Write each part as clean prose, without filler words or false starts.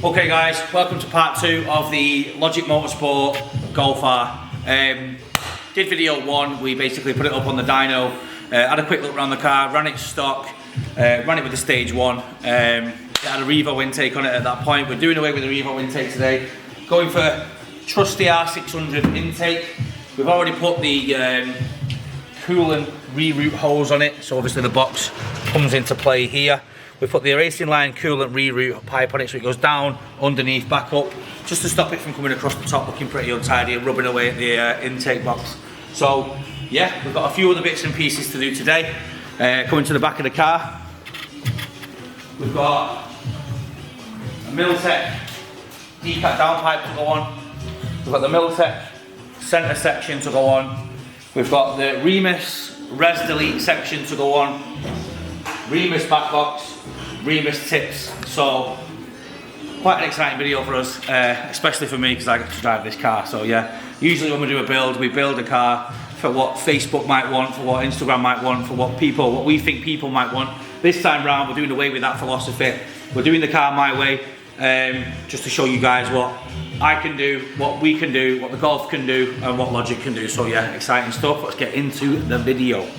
Okay guys, welcome to part 2 of the Logic Motorsport Golf R. Did video 1, we basically put it up on the dyno, had a quick look around the car, ran it stock, ran it with the stage 1, it had a Revo intake on it at that point. We're doing away with the Revo intake today, going for trusty R600 intake. We've already put the coolant reroute hose on it, so obviously the box comes into play here. We put the Racingline coolant reroute pipe on it, so it goes down, underneath, back up, just to stop it from coming across the top looking pretty untidy and rubbing away at the intake box. So yeah, we've got a few other bits and pieces to do today. Coming to the back of the car, we've got a Milltek decat downpipe to go on. We've got the Milltek centre section to go on. We've got the Remus res delete section to go on. Remus back box, Remus tips. So quite an exciting video for us, especially for me because I get to drive this car. So yeah, usually when we do a build, we build a car for what Facebook might want, for what Instagram might want, for what we think people might want. This time round, we're doing away with that philosophy. We're doing the car my way, just to show you guys what I can do, what we can do, what the Golf can do, and what Logic can do. So yeah, exciting stuff. Let's get into the video.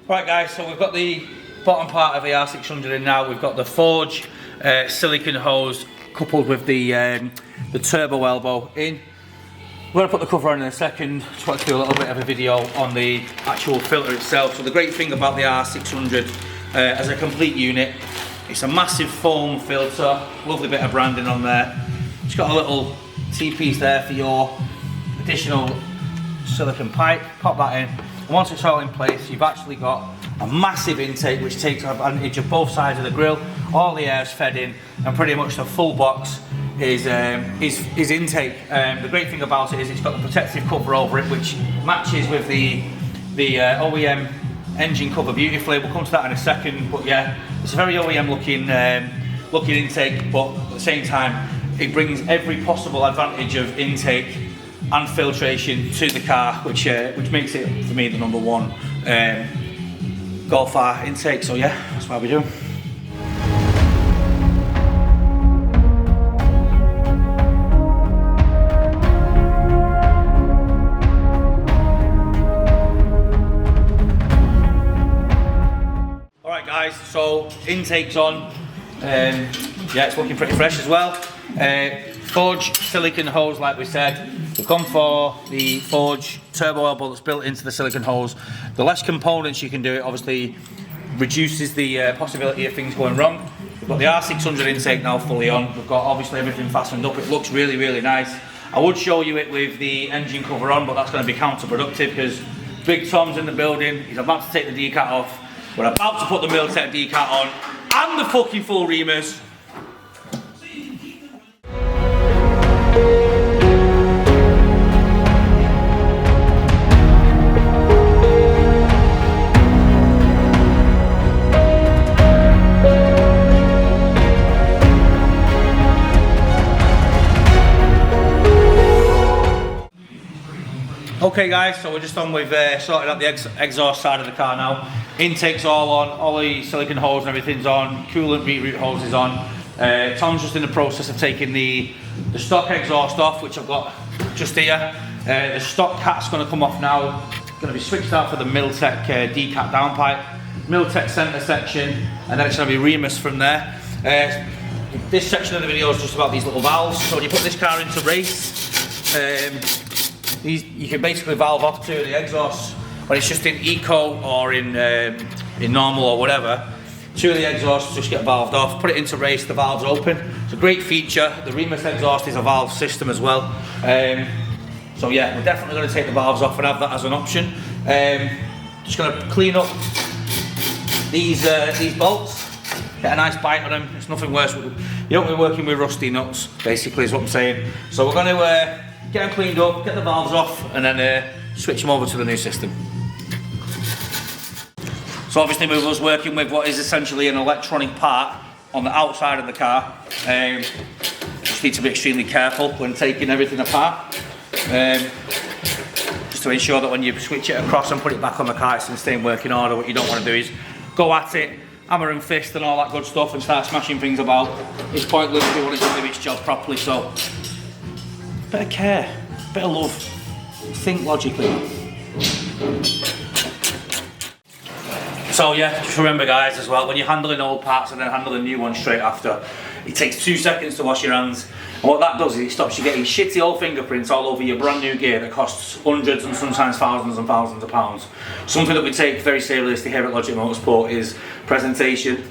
Right guys, so we've got the bottom part of the R600 in now. We've got the forge silicone hose coupled with the turbo elbow in. We're going to put the cover on in a second. Just want to do a little bit of a video on the actual filter itself. So the great thing about the R600 as a complete unit, it's a massive foam filter, lovely bit of branding on there. It's got a little T-piece there for your additional silicone pipe. Pop that in. And once it's all in place, you've actually got a massive intake which takes advantage of both sides of the grille. All the air's fed in, and pretty much the full box is intake. The great thing about it is it's got the protective cover over it, which matches with the OEM engine cover beautifully. We'll come to that in a second, but yeah, it's a very OEM looking intake, but at the same time, it brings every possible advantage of intake and filtration to the car, which makes it for me the #1 Golf R intake. So yeah, that's what we do. All right guys, so intake's on. Yeah, it's looking pretty fresh as well. Forge silicone hose, like we said. We've gone for the forge turbo elbow that's built into the silicone hose. The less components you can do, it obviously reduces the possibility of things going wrong. We've got the R600 intake now fully on. We've got obviously everything fastened up. It looks really, really nice. I would show you it with the engine cover on, but that's going to be counterproductive because Big Tom's in the building. He's about to take the decat off. We're about to put the Milltek decat on and the fucking full Remus. Okay guys, so we're just on with sorting out the exhaust side of the car now. Intake's all on, all the silicone hose and everything's on, coolant reroute hose is on. Tom's just in the process of taking the stock exhaust off, which I've got just here. The stock cat's going to come off now. going to be switched out for the Milltek decat downpipe, Milltek centre section, and then it's going to be Remus from there. This section of the video is just about these little valves. So when you put this car into race, you can basically valve off two of the exhausts. When it's just in eco or in normal or whatever, two of the exhausts just get valved off. Put it into race, the valve's open. It's a great feature. The Remus exhaust is a valve system as well. So yeah, we're definitely going to take the valves off and have that as an option. Just going to clean up these bolts. Get a nice bite on them. It's nothing worse. You don't be working with rusty nuts, basically, is what I'm saying. So we're going to get them cleaned up, get the valves off, and then switch them over to the new system. So obviously with us working with what is essentially an electronic part on the outside of the car, just need to be extremely careful when taking everything apart. Just to ensure that when you switch it across and put it back on the car, it's in the same working order. What you don't want to do is go at it, hammer and fist and all that good stuff and start smashing things about. It's pointless if you want it to do its job properly. So, bit of care, bit of love, think logically. So yeah, just remember guys as well, when you're handling old parts and then handling new ones straight after, it takes 2 seconds to wash your hands. And what that does is it stops you getting shitty old fingerprints all over your brand new gear that costs hundreds and sometimes thousands and thousands of pounds. Something that we take very seriously here at Logic Motorsport is presentation,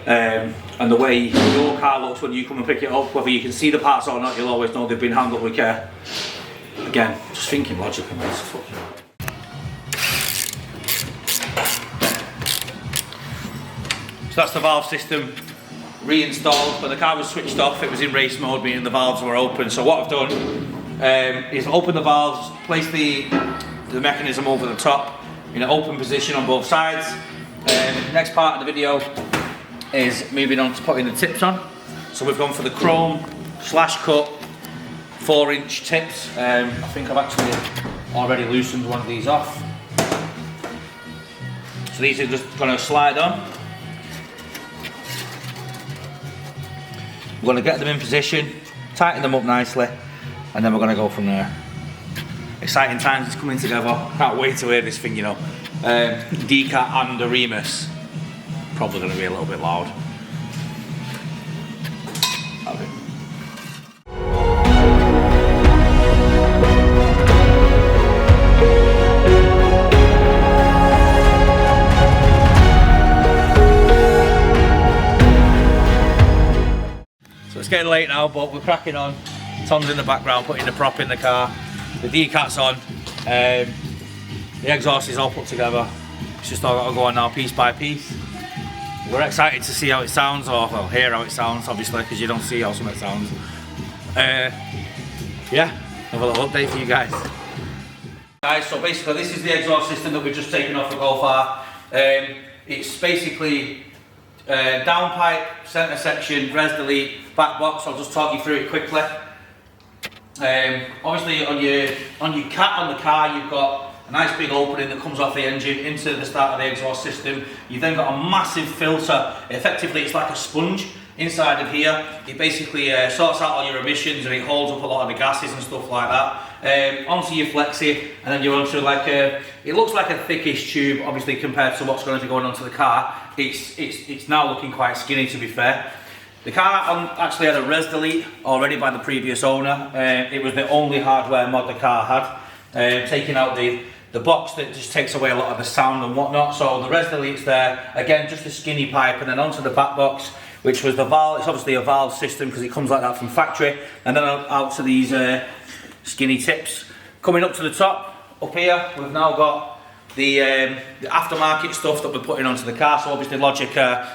and the way your car looks when you come and pick it up. Whether you can see the parts or not, you'll always know they've been handled with care. Again, just thinking logically, man. So that's the valve system reinstalled. When the car was switched off, it was in race mode, meaning the valves were open. So what I've done is open the valves, place the mechanism over the top in an open position on both sides. Next part of the video is moving on to putting the tips on. So we've gone for the chrome slash cut 4-inch tips. I think I've actually already loosened one of these off. So these are just going to slide on. We're going to get them in position, tighten them up nicely, and then we're going to go from there. Exciting times, it's coming together. Can't wait to hear this thing, you know. Decat and the Remus. Probably going to be a little bit loud. It's getting late now, but we're cracking on. Tom's in the background putting the prop in the car. The decat's on. The exhaust is all put together. It's just all got to go on now piece by piece. We're excited to see how it sounds, or well, hear how it sounds, obviously, because you don't see how something sounds. Yeah, have a little update for you guys. Guys, so basically this is the exhaust system that we've just taken off the Golf R. It's basically downpipe, centre section, res delete, back box. I'll just talk you through it quickly. Obviously on your cat on the car, you've got a nice big opening that comes off the engine into the start of the exhaust system. You've then got a massive filter. Effectively it's like a sponge inside of here. It basically sorts out all your emissions and it holds up a lot of the gases and stuff like that. Onto your flexi, and then you're onto like it looks like a thickish tube, obviously compared to what's going to be going onto the car. It's now looking quite skinny, to be fair. The car actually had a res delete already by the previous owner. It was the only hardware mod the car had, taking out the box that just takes away a lot of the sound and whatnot. So the res delete's there, again just a skinny pipe, and then onto the back box, which was the valve. It's obviously a valve system because it comes like that from factory, and then out to these skinny tips. Coming up to the top, up here, we've now got the aftermarket stuff that we're putting onto the car. So obviously Logic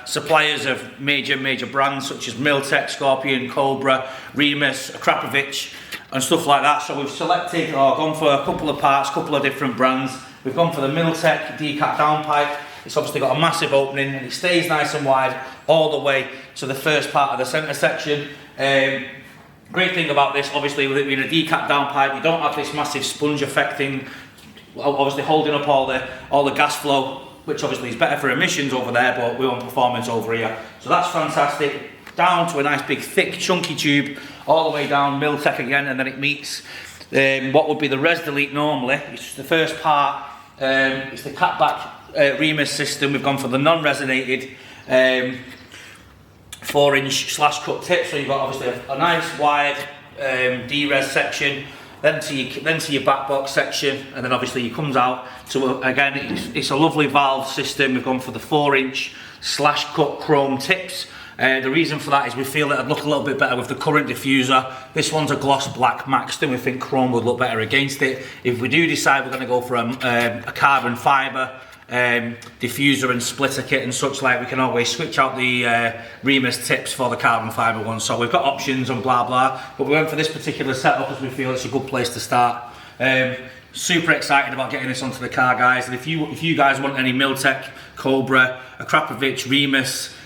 suppliers of major brands such as Milltek, Scorpion, Cobra, Remus, Krapovich and stuff like that. So we've selected or gone for a couple of parts, couple of different brands. We've gone for the Milltek decat downpipe. It's obviously got a massive opening and it stays nice and wide all the way to the first part of the centre section. Great thing about this, obviously, with it being a decat downpipe, you don't have this massive sponge effect thing, obviously holding up all the gas flow, which obviously is better for emissions over there, but we want performance over here. So that's fantastic. Down to a nice big thick chunky tube, all the way down, Milltek again, and then it meets what would be the res delete normally. It's just the first part It's the catback Remus system. We've gone for the non-resonated 4-inch slash cut tip, so you've got obviously a nice wide D-res section, then to your back box section, and then obviously it comes out to, again, it's a lovely valve system. We've gone for the 4-inch slash cut chrome tips. The reason for that is we feel it'd look a little bit better with the current diffuser. This one's a gloss black maxed, and we think chrome would look better against it. If we do decide we're going to go for a carbon fibre diffuser and splitter kit and such like, we can always switch out the Remus tips for the carbon fibre one. So we've got options and blah blah, but we went for this particular setup as we feel it's a good place to start. Super excited about getting this onto the car, guys. And if you guys want any Milltek, Cobra, a Krapovich, Remus,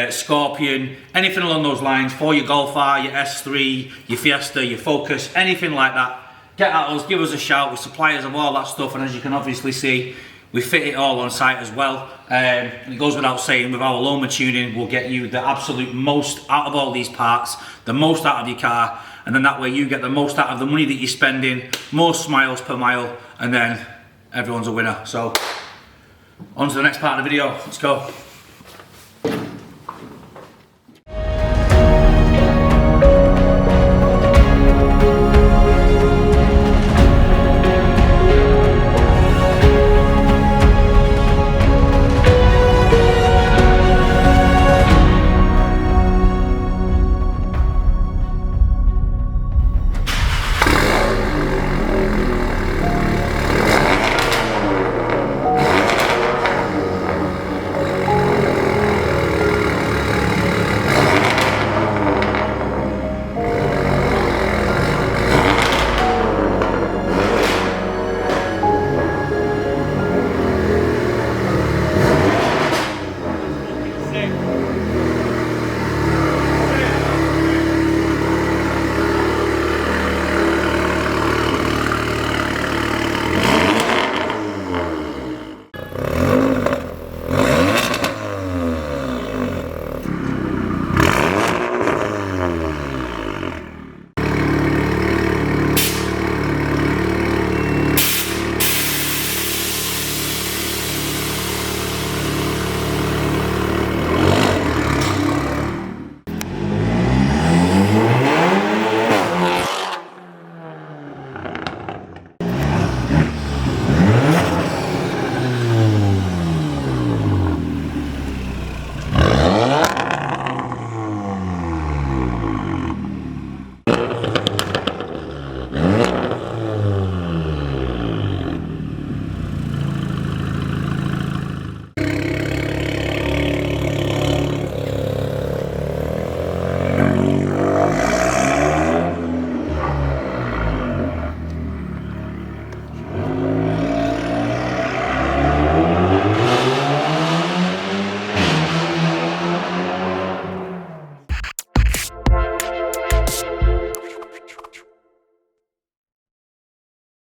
Scorpion, anything along those lines for your Golf R, your S3, your Fiesta, your Focus, anything like that, get at us, give us a shout. We're suppliers of all that stuff, and as you can obviously see, we fit it all on site as well. And it goes without saying, with our Loma tuning, we'll get you the absolute most out of all these parts, the most out of your car, and then that way you get the most out of the money that you're spending, more miles per mile, and then everyone's a winner. So, on to the next part of the video. Let's go.